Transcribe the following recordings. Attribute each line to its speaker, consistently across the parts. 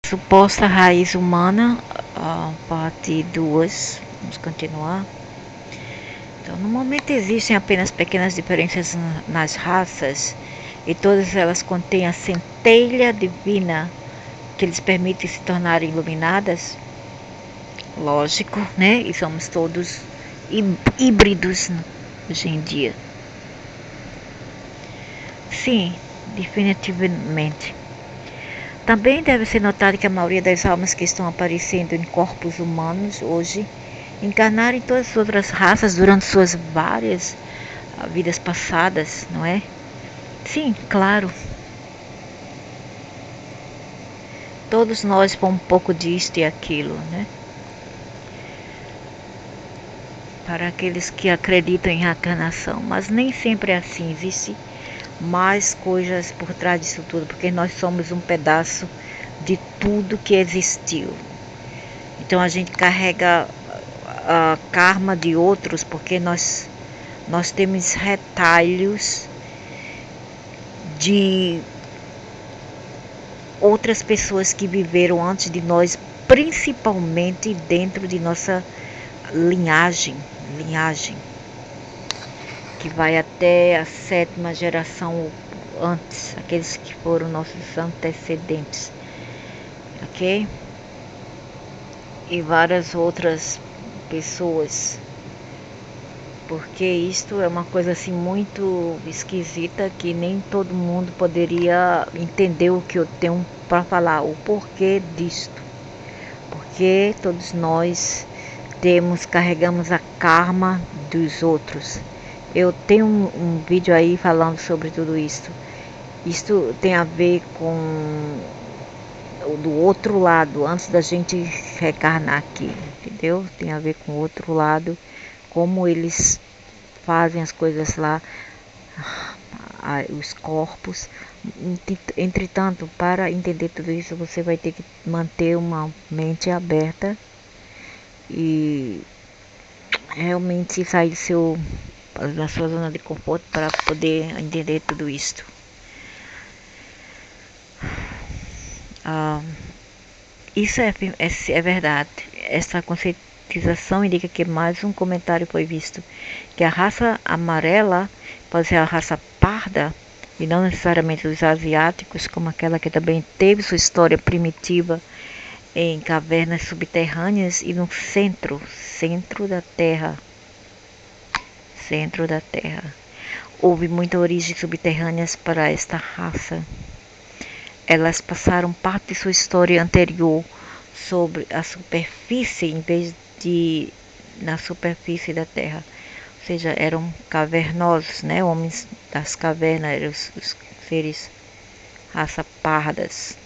Speaker 1: Suposta raiz humana, parte 2. Vamos continuar. Então, no momento existem apenas pequenas diferenças nas raças e todas elas contêm a centelha divina que lhes permite se tornarem iluminadas. Lógico, né? E somos todos híbridos hoje em dia. Sim, definitivamente. Também deve ser notado que a maioria das almas que estão aparecendo em corpos humanos hoje encarnaram em todas as outras raças durante suas várias vidas passadas, não é? Sim, claro. Todos nós fomos um pouco disto e aquilo, né? Para aqueles que acreditam em reencarnação, mas nem sempre é assim, existe mais coisas por trás disso tudo, porque nós somos um pedaço de tudo que existiu. Então a gente carrega a karma de outros, porque nós temos retalhos de outras pessoas que viveram antes de nós, principalmente dentro de nossa linhagem, que vai até a 7ª geração antes, aqueles que foram nossos antecedentes, ok? E várias outras pessoas, porque isto é uma coisa assim muito esquisita que nem todo mundo poderia entender o que eu tenho para falar, o porquê disto, porque todos nós carregamos a karma dos outros. Eu tenho um vídeo aí falando sobre tudo isso. Isto tem a ver com do outro lado, antes da gente reencarnar aqui, entendeu? Tem a ver com o outro lado, como eles fazem as coisas lá, os corpos. Entretanto, para entender tudo isso, você vai ter que manter uma mente aberta e realmente sair da sua zona de conforto para poder entender tudo isto. Isso é verdade. Essa conscientização indica que mais um comentário foi visto, que a raça amarela pode ser a raça parda, e não necessariamente os asiáticos, como aquela que também teve sua história primitiva em cavernas subterrâneas e no centro da Terra. Centro da Terra. Houve muitas origens subterrâneas para esta raça. Elas passaram parte de sua história anterior sobre a superfície em vez de na superfície da Terra. Ou seja, eram cavernosos, né? Homens das cavernas, eram os seres raça pardas.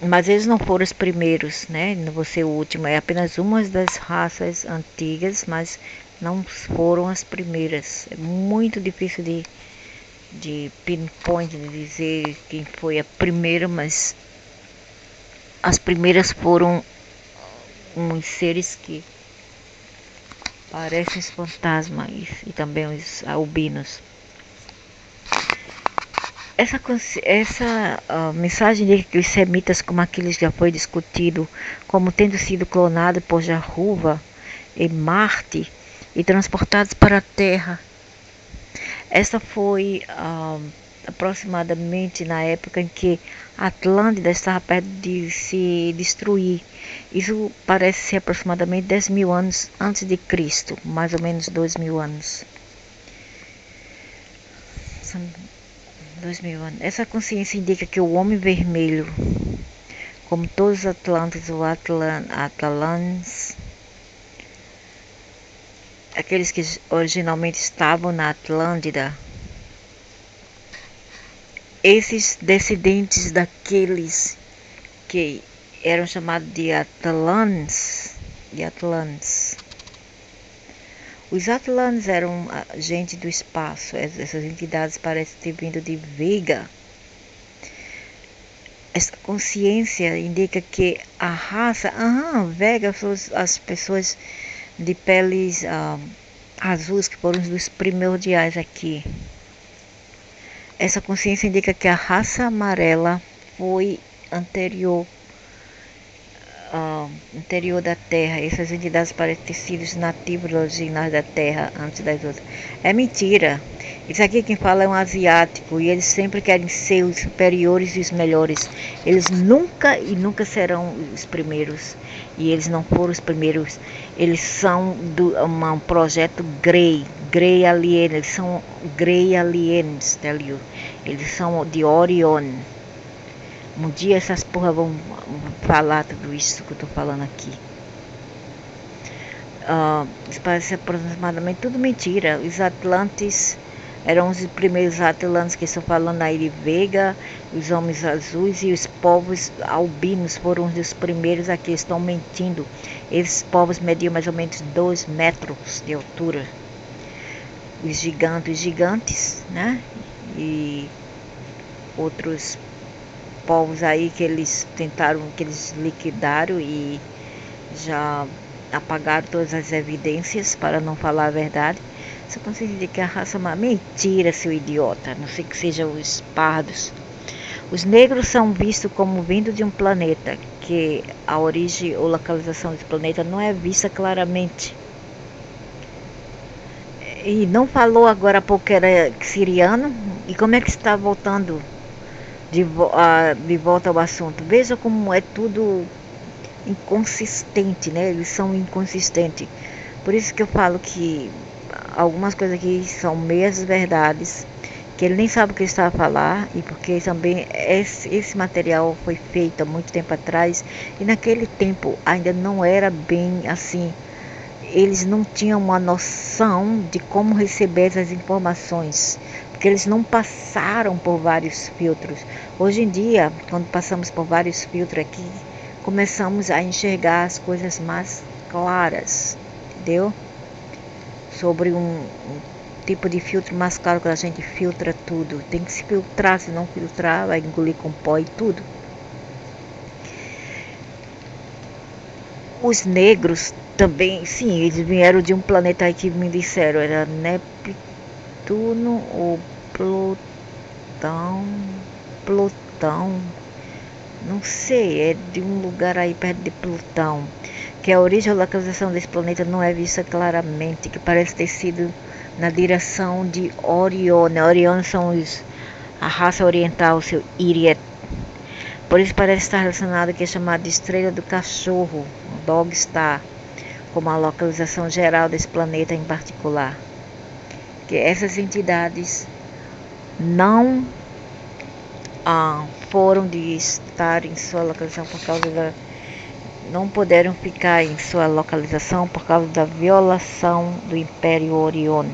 Speaker 1: Mas eles não foram os primeiros, né? Não vou ser o último. É apenas uma das raças antigas, mas não foram as primeiras. É muito difícil de pinpoint, de dizer quem foi a primeira, mas as primeiras foram uns seres que parecem os fantasmas e também os albinos. Essa mensagem diz que os semitas, como aqueles já foi discutido, como tendo sido clonados por Jahuva em Marte e transportados para a Terra. Essa foi aproximadamente na época em que a Atlântida estava perto de se destruir. Isso parece ser aproximadamente 10.000 anos antes de Cristo, mais ou menos 2.000 anos. São 2.000 anos. Essa consciência indica que o homem vermelho, como todos os Atlantes ou Atlans, aqueles que originalmente estavam na Atlântida, esses descendentes daqueles que eram chamados de Atlans, Os Atlans eram gente do espaço. Essas entidades parecem ter vindo de Vega. Essa consciência indica que a raça, Vega são as pessoas de peles azuis que foram os primordiais aqui. essa consciência indica que a raça amarela foi anterior interior da Terra. Essas entidades parecem ter sido nativos originais da Terra antes das outras. É mentira. Isso aqui quem fala é um asiático e eles sempre querem ser os superiores e os melhores. Eles nunca e nunca serão os primeiros. E eles não foram os primeiros. Eles são do um projeto Grey Alien. Eles são Grey Aliens, tell you. Eles são de Orion. Um dia essas porra vão falar tudo isso que eu tô falando aqui. Isso parece aproximadamente tudo mentira. Os Atlantes eram os primeiros Atlantes que estão falando aí de Vega, os homens azuis e os povos albinos foram os dos primeiros aqui, estão mentindo. Esses povos mediam mais ou menos 2 metros de altura. Os gigantes, né? E outros povos aí que eles tentaram, que eles liquidaram e já apagaram todas as evidências, para não falar a verdade. Você consegue dizer que a raça é uma mentira, seu idiota, a não sei que sejam os pardos. Os negros são vistos como vindo de um planeta, que a origem ou localização desse planeta não é vista claramente. E não falou agora há pouco que era siriano, e como é que está voltando de volta ao assunto? Veja como é tudo inconsistente, né? Eles são inconsistentes. Por isso que eu falo que algumas coisas aqui são meias verdades, que ele nem sabe o que está a falar, e porque também esse material foi feito há muito tempo atrás, e naquele tempo ainda não era bem assim. Eles não tinham uma noção de como receber essas informações, porque eles não passaram por vários filtros. Hoje em dia, quando passamos por vários filtros aqui, começamos a enxergar as coisas mais claras, entendeu? Sobre um tipo de filtro mais claro, que a gente filtra tudo. Tem que se filtrar, se não filtrar, vai engolir com pó e tudo. Os negros também, sim, eles vieram de um planeta aí que me disseram, era Neptuno ou Plutão, não sei, é de um lugar aí perto de Plutão, que a origem ou localização desse planeta não é vista claramente, que parece ter sido na direção de Orion. Orion são a raça oriental, o seu Iriet. Por isso parece estar relacionado ao que é chamado de estrela do cachorro, Dog Star, como a localização geral desse planeta em particular. Que essas entidades não foram de estar em sua localização por causa da... não puderam ficar em sua localização por causa da violação do Império Orion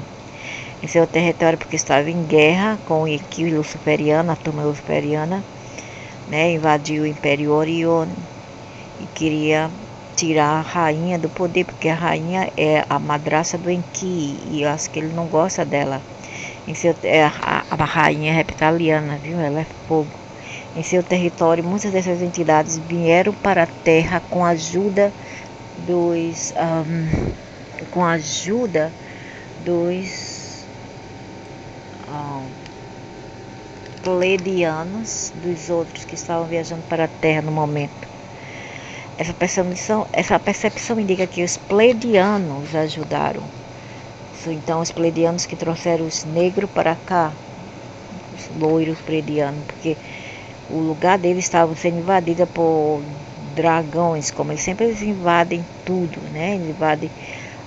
Speaker 1: em seu território, porque estava em guerra com a equipe luciferiana, a turma luciferiana, né, invadiu o Império Orion e queria tirar a rainha do poder, porque a rainha é a madraça do Enki e eu acho que ele não gosta dela. A rainha reptiliana, viu? Ela é fogo. Em seu território, muitas dessas entidades vieram para a Terra com a ajuda dos pleiadianos, dos outros que estavam viajando para a Terra no momento. Essa percepção indica que os pleiadianos ajudaram. Então, os pleiadianos que trouxeram os negros para cá, os loiros pleiadianos, porque o lugar deles estava sendo invadido por dragões, como eles invadem tudo, né? Eles invadem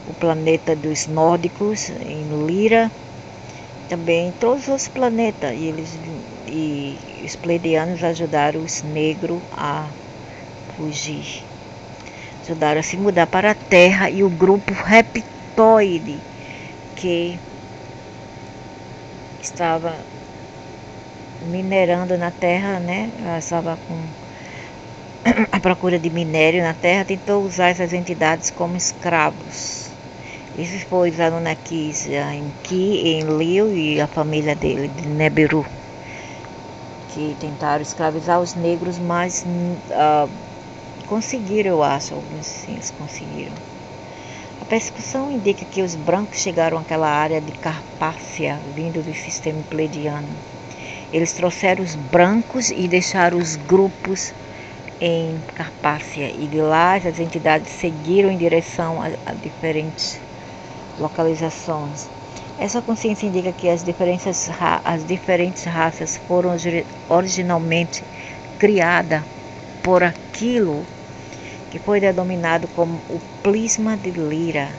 Speaker 1: o planeta dos nórdicos, em Lira, também todos os planetas, e os pleiadianos ajudaram os negros a fugir, ajudaram a se mudar para a Terra, e o grupo reptoide que estava minerando na Terra, né? Ela estava com a procura de minério na Terra, tentou usar essas entidades como escravos. Isso foi os Anunnakis em Ki, em Liu e a família dele, de Neberu, que tentaram escravizar os negros, mas conseguiram, eu acho, alguns sim, conseguiram. A percepção indica que os brancos chegaram àquela área de Carpácia, vindo do sistema pleiadiano. Eles trouxeram os brancos e deixaram os grupos em Carpácia, e de lá as entidades seguiram em direção a diferentes localizações. Essa consciência indica que as diferentes raças foram originalmente criadas por aquilo que foi denominado como o prisma de Lyra.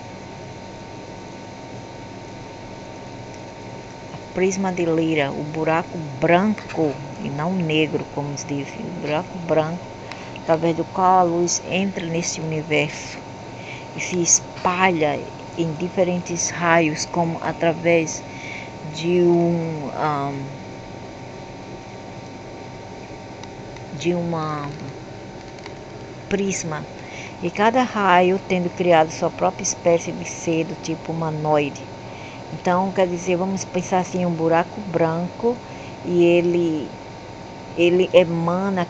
Speaker 1: O prisma de Lyra, o buraco branco, e não negro, como se diz, o buraco branco, através do qual a luz entra neste universo e se espalha em diferentes raios, como através de uma prisma, e cada raio tendo criado sua própria espécie de ser do tipo humanoide. Então, quer dizer, vamos pensar assim, um buraco branco, e ele emana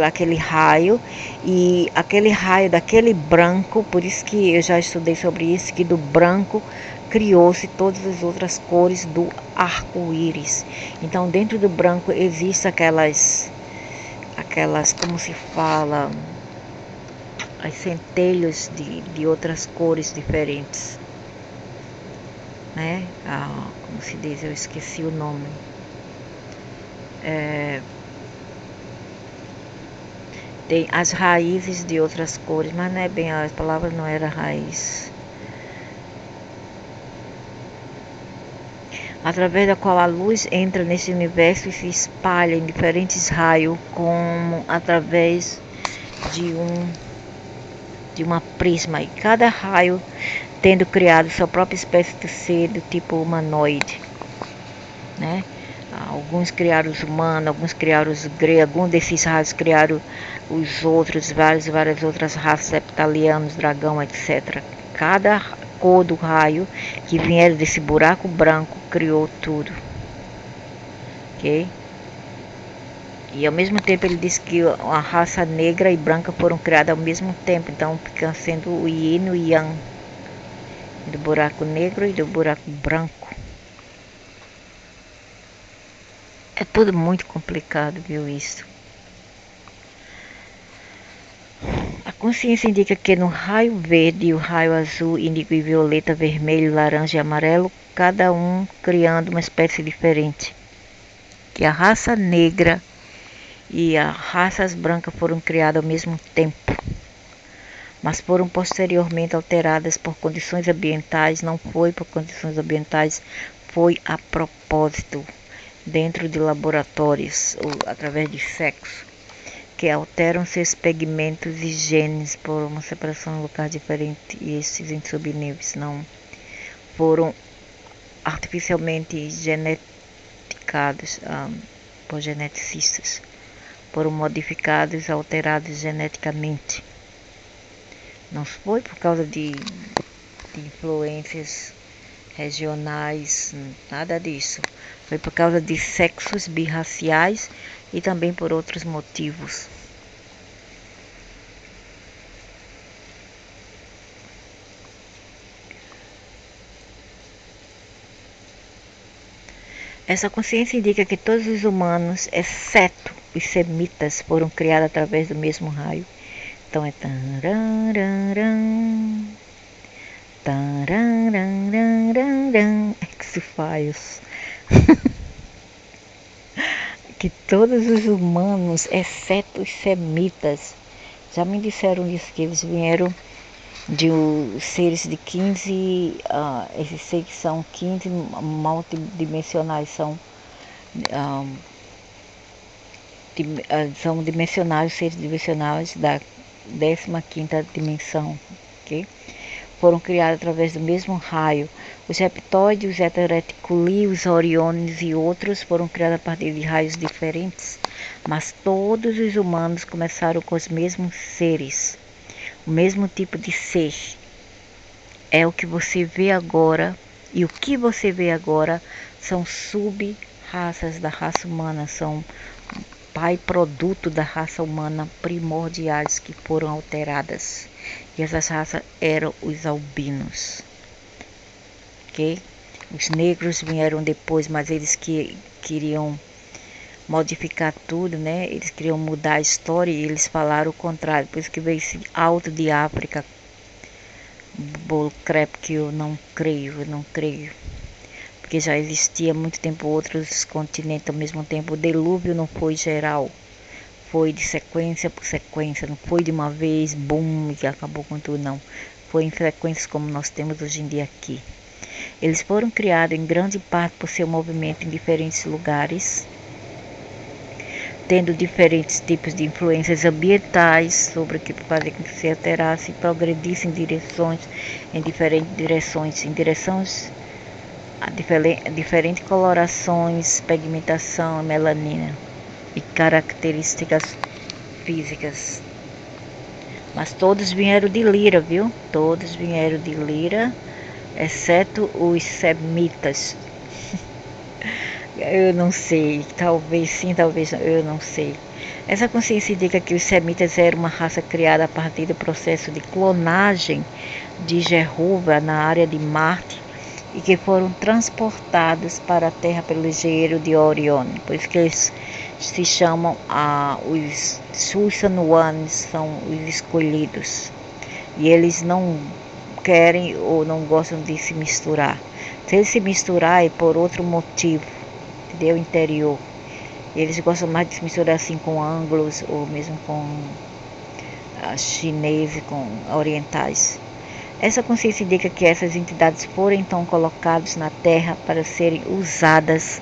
Speaker 1: aquele raio, e aquele raio daquele branco, por isso que eu já estudei sobre isso, que do branco criou-se todas as outras cores do arco-íris. Então, dentro do branco existem aquelas, como se fala, as centelhas de outras cores diferentes, né? Como se diz, eu esqueci o nome. Tem as raízes de outras cores, mas não é bem, a palavra não era raiz. Através da qual a luz entra nesse universo e se espalha em diferentes raios, como através de uma prisma, e cada raio tendo criado sua própria espécie de ser do tipo humanoide, né? Alguns criaram os humanos, alguns criaram os gregos, alguns desses raios criaram os outros, várias outras raças, reptilianos, dragão, etc. Cada cor do raio que vier desse buraco branco criou tudo, ok? E ao mesmo tempo ele diz que a raça negra e branca foram criadas ao mesmo tempo, então fica sendo o yin e o yang, do buraco negro e do buraco branco. É tudo muito complicado, viu, isso. A consciência indica que no raio verde, o raio azul, índigo e violeta, vermelho, laranja e amarelo, cada um criando uma espécie diferente. Que a raça negra e as raças brancas foram criadas ao mesmo tempo, mas foram posteriormente alteradas por condições ambientais. Não foi por condições ambientais, foi a propósito, dentro de laboratórios, ou através de sexo, que alteram seus pigmentos e genes por uma separação em locais diferentes, e esses em subníveis não foram artificialmente geneticados por geneticistas, foram modificados, alterados geneticamente. Não foi por causa de influências regionais, nada disso. Foi por causa de sexos birraciais e também por outros motivos. Essa consciência indica que todos os humanos, exceto os semitas, foram criados através do mesmo raio. Então é X-Files. Que todos os humanos, exceto os semitas, já me disseram isso, que eles vieram de seres de 15, esses seres são 15 multidimensionais, são dimensionais, seres dimensionais da 15ª dimensão, ok? Foram criados através do mesmo raio. Os reptóides, os hetereticuli, os oriones e outros foram criados a partir de raios diferentes, mas todos os humanos começaram com os mesmos seres, o mesmo tipo de ser. É o que você vê agora, e o que você vê agora são sub-raças da raça humana, são pai produto da raça humana primordiais que foram alteradas. E essas raças eram os albinos, ok? Os negros vieram depois, mas eles queriam modificar tudo, né? Eles queriam mudar a história e eles falaram o contrário. Por isso que veio esse alto de África, bolo crepe, que eu não creio. Porque já existia há muito tempo outros continentes ao mesmo tempo. O dilúvio não foi geral, foi de sequência por sequência, não foi de uma vez, boom, que acabou com tudo, não. Foi em sequências como nós temos hoje em dia aqui. Eles foram criados em grande parte por seu movimento em diferentes lugares, tendo diferentes tipos de influências ambientais sobre o que fazia com que se alterasse e progredisse em diferentes direções a diferentes colorações, pigmentação, melanina e características físicas. Mas todos vieram de Lira, viu? Todos vieram de Lira, exceto os semitas. Eu não sei, talvez sim, talvez não, eu não sei. Essa consciência indica que os semitas eram uma raça criada a partir do processo de clonagem de Jehovah na área de Marte e que foram transportados para a Terra pelo engenheiro de Orion. Por isso que eles se chamam os Chosen Ones, são os escolhidos. E eles não querem ou não gostam de se misturar. Se eles se misturar é por outro motivo, entendeu? Interior. Eles gostam mais de se misturar assim com ângulos ou mesmo com chineses, com orientais. Essa consciência indica que essas entidades foram então colocadas na Terra para serem usadas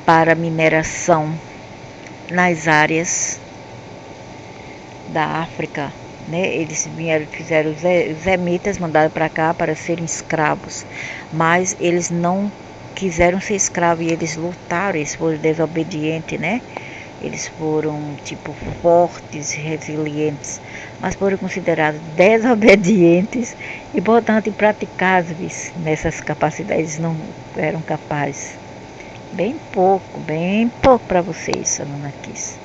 Speaker 1: para mineração nas áreas da África, né? Eles fizeram os emitas, mandaram para cá para serem escravos, mas eles não quiseram ser escravos e eles lutaram, eles foram desobedientes, né? Eles foram tipo fortes, resilientes, mas foram considerados desobedientes e, portanto, impraticáveis nessas capacidades, não eram capazes. Bem pouco para vocês, Anunnakis.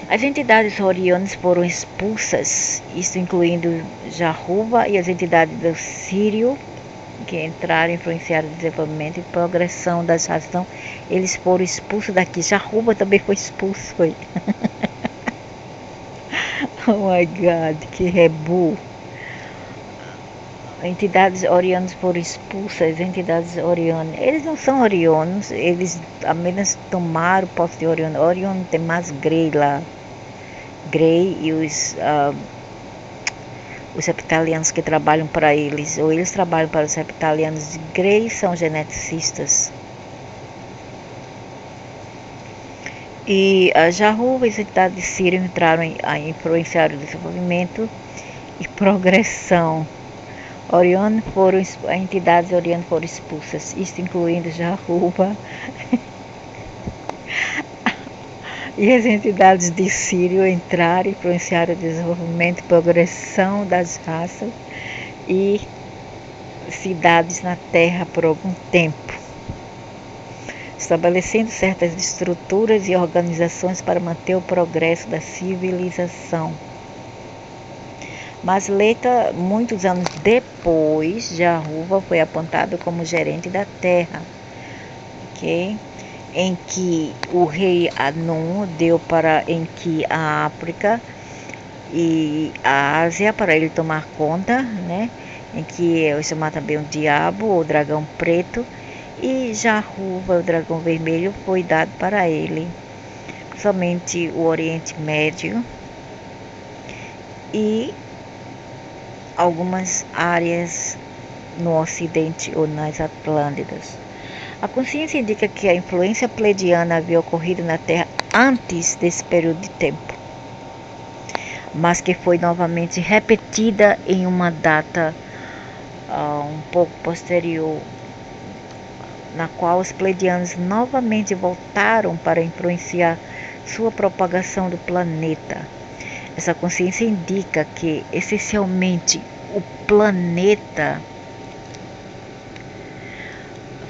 Speaker 1: As entidades orianas foram expulsas, isso incluindo Jahuba e as entidades do Sírio, que entraram, influenciaram o desenvolvimento e progressão das raças. Eles foram expulsos daqui. Jahuba também foi expulso, foi. Oh my God, que rebu. Entidades orianas foram expulsas, entidades orianas. Eles não são orianos, eles apenas tomaram posse de Orion. Orion tem mais Grey lá. Grey e os reptilianos que trabalham para eles, ou eles trabalham para os reptilianos de Grey, são geneticistas. E a Jahuva e as entidades de Sírio entraram a influenciar o desenvolvimento e progressão. As entidades Orion foram expulsas, isso incluindo Jahuva e as entidades de Sírio entraram e influenciaram o desenvolvimento e progressão das raças e cidades na Terra por algum tempo, estabelecendo certas estruturas e organizações para manter o progresso da civilização. Mas Leta, muitos anos depois, Jahuva foi apontado como gerente da Terra, ok? Em que o rei Anum deu para a África e a Ásia para ele tomar conta, né? Em que eu chamar também o diabo, ou dragão preto, e Jahuva, o dragão vermelho, foi dado para ele. Somente o Oriente Médio e algumas áreas no Ocidente ou nas Atlântidas. A consciência indica que a influência pleiadiana havia ocorrido na Terra antes desse período de tempo, mas que foi novamente repetida em uma data um pouco posterior, na qual os pleiadianos novamente voltaram para influenciar sua propagação do planeta. Essa consciência indica que, essencialmente, o planeta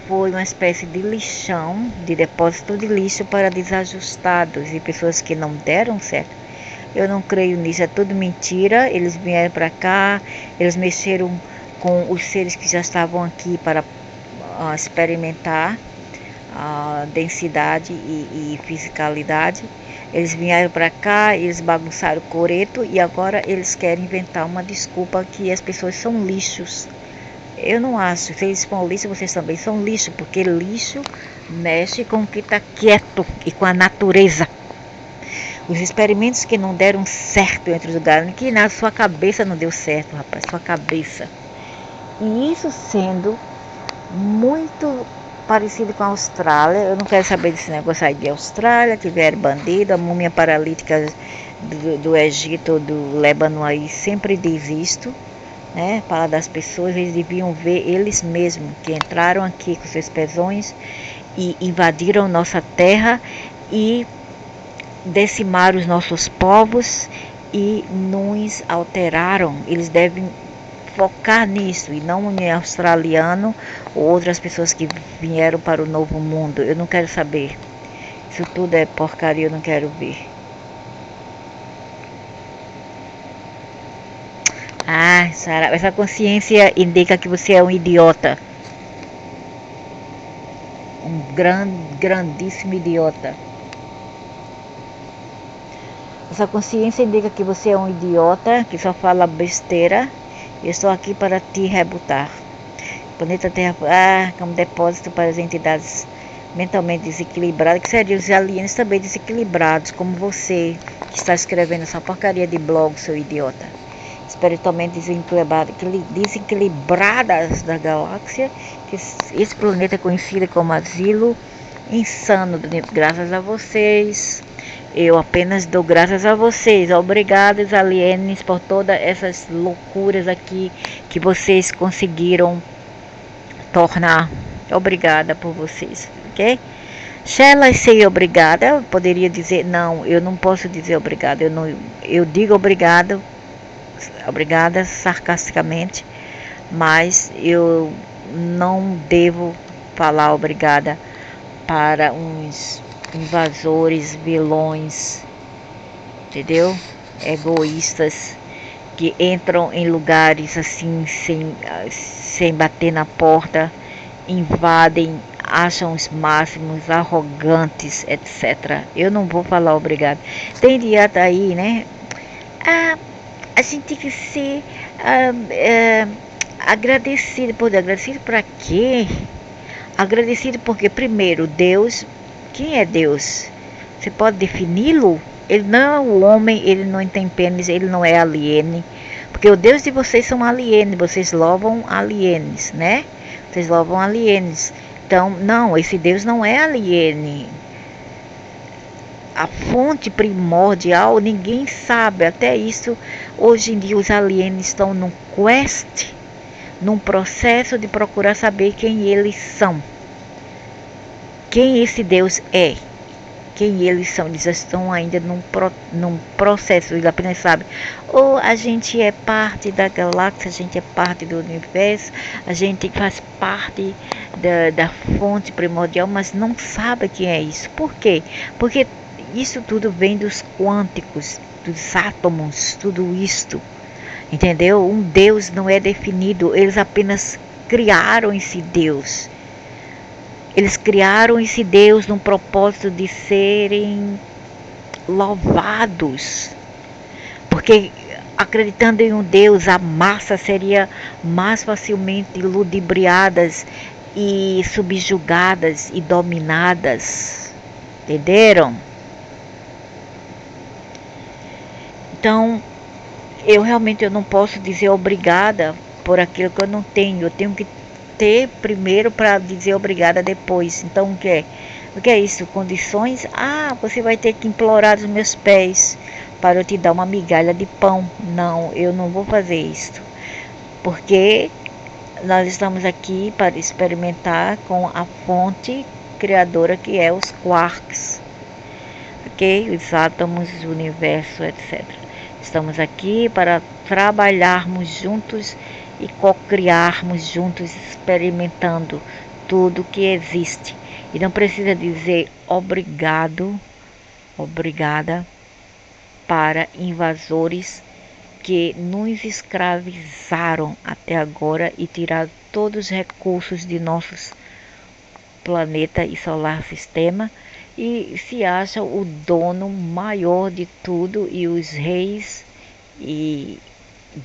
Speaker 1: foi uma espécie de lixão, de depósito de lixo para desajustados e pessoas que não deram certo. Eu não creio nisso, é tudo mentira. Eles vieram para cá, eles mexeram com os seres que já estavam aqui para experimentar a densidade e fisicalidade. Eles vieram para cá, eles bagunçaram o coreto e agora eles querem inventar uma desculpa que as pessoas são lixos. Eu não acho. Se eles são lixo, vocês também são lixo, porque lixo mexe com o que está quieto e com a natureza. Os experimentos que não deram certo entre os lugares, que na sua cabeça não deu certo, rapaz, sua cabeça. E isso sendo muito parecido com a Austrália. Eu não quero saber desse negócio aí de Austrália, que vieram bandido, a múmia paralítica do Egito, do Líbano aí, sempre desisto, né? Falar das pessoas, eles deviam ver eles mesmos, que entraram aqui com seus pezões e invadiram nossa terra e decimaram os nossos povos e nos alteraram. Eles devem focar nisso e não em australiano ou outras pessoas que vieram para o novo mundo. Eu não quero saber. Isso tudo é porcaria, eu não quero ver. Ah, Sara, essa consciência indica que você é um idiota. Um grandíssimo idiota. Essa consciência indica que você é um idiota, que só fala besteira. Eu estou aqui para te rebutar. O planeta Terra como depósito para as entidades mentalmente desequilibradas, que seriam os aliens também desequilibrados, como você, que está escrevendo essa porcaria de blog, seu idiota. Espiritualmente desequilibradas da galáxia, que esse planeta é conhecido como asilo insano, graças a vocês. Eu apenas dou graças a vocês. Obrigados, aliens, por todas essas loucuras aqui que vocês conseguiram tornar. Obrigada por vocês, ok? Shall I say obrigada? Eu poderia dizer, não, eu não posso dizer obrigada. Eu digo obrigada sarcasticamente, mas eu não devo falar obrigada para uns invasores, vilões, entendeu? Egoístas que entram em lugares assim sem bater na porta, invadem, acham os máximos, arrogantes, etc. Eu não vou falar obrigado. Tem dia aí, né? A gente tem que ser agradecido. Pô, agradecido para quê? Agradecido porque, primeiro, Deus. Quem é Deus? Você pode defini-lo? Ele não é o homem, ele não tem pênis, ele não é aliene. Porque o Deus de vocês são alienes, vocês louvam alienes, né? Vocês louvam alienes. Então, não, esse Deus não é aliene. A fonte primordial, ninguém sabe. Até isso, hoje em dia, os alienes estão num quest, num processo de procurar saber quem eles são. Quem esse Deus é, quem eles são, eles estão ainda num processo, eles apenas sabem, ou a gente é parte da galáxia, a gente é parte do universo, a gente faz parte da fonte primordial, mas não sabe quem é isso. Por quê? Porque isso tudo vem dos quânticos, dos átomos, tudo isto, entendeu? Um Deus não é definido, eles apenas criaram esse Deus. Eles criaram esse Deus num propósito de serem louvados. Porque acreditando em um Deus, a massa seria mais facilmente ludibriadas e subjugadas e dominadas. Entenderam? Então, eu realmente não posso dizer obrigada por aquilo que eu não tenho. Eu tenho que ter primeiro para dizer obrigada depois. Então o que é isso? Condições? Você vai ter que implorar os meus pés para eu te dar uma migalha de pão. Não, eu não vou fazer isso. Porque nós estamos aqui para experimentar com a fonte criadora que é os quarks. Ok? Os átomos, o universo, etc. Estamos aqui para trabalharmos juntos e co-criarmos juntos, experimentando tudo que existe. E não precisa dizer obrigado, obrigada para invasores que nos escravizaram até agora e tiraram todos os recursos de nossos planeta e solar sistema e se acha o dono maior de tudo e os reis e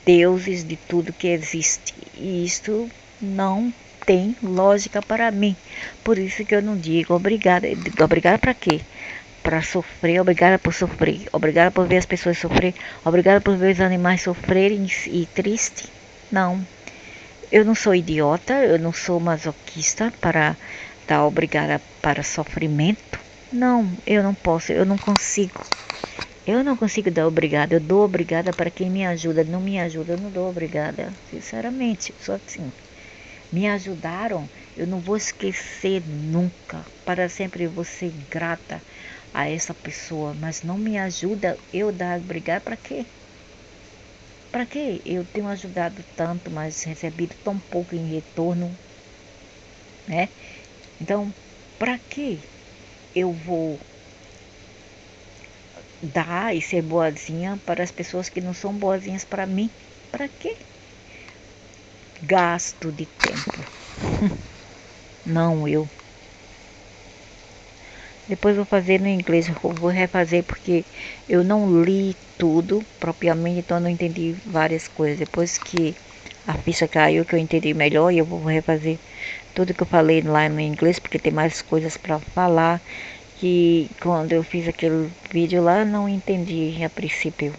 Speaker 1: deuses de tudo que existe. E isto não tem lógica para mim. Por isso que eu não digo obrigada. Obrigada para quê? Para sofrer, obrigada por sofrer, obrigada por ver as pessoas sofrer, obrigada por ver os animais sofrerem e triste. Não, eu não sou idiota, eu não sou masoquista para dar obrigada para sofrimento. Não, eu não posso, eu não consigo. Eu não consigo dar obrigada, eu dou obrigada para quem me ajuda. Não me ajuda, eu não dou obrigada. Sinceramente, sou assim. Me ajudaram, eu não vou esquecer nunca. Para sempre eu vou ser grata a essa pessoa, mas não me ajuda eu dar obrigada para quê? Para quê? Eu tenho ajudado tanto, mas recebido tão pouco em retorno, né? Então, para que eu vou dar e ser boazinha para as pessoas que não são boazinhas para mim? Para quê? Gasto de tempo. Não eu. Depois vou fazer no inglês, vou refazer porque eu não li tudo propriamente, então eu não entendi várias coisas. Depois que a ficha caiu, que eu entendi melhor, e eu vou refazer tudo que eu falei lá no inglês, porque tem mais coisas para falar que quando eu fiz aquele vídeo lá, não entendi a princípio.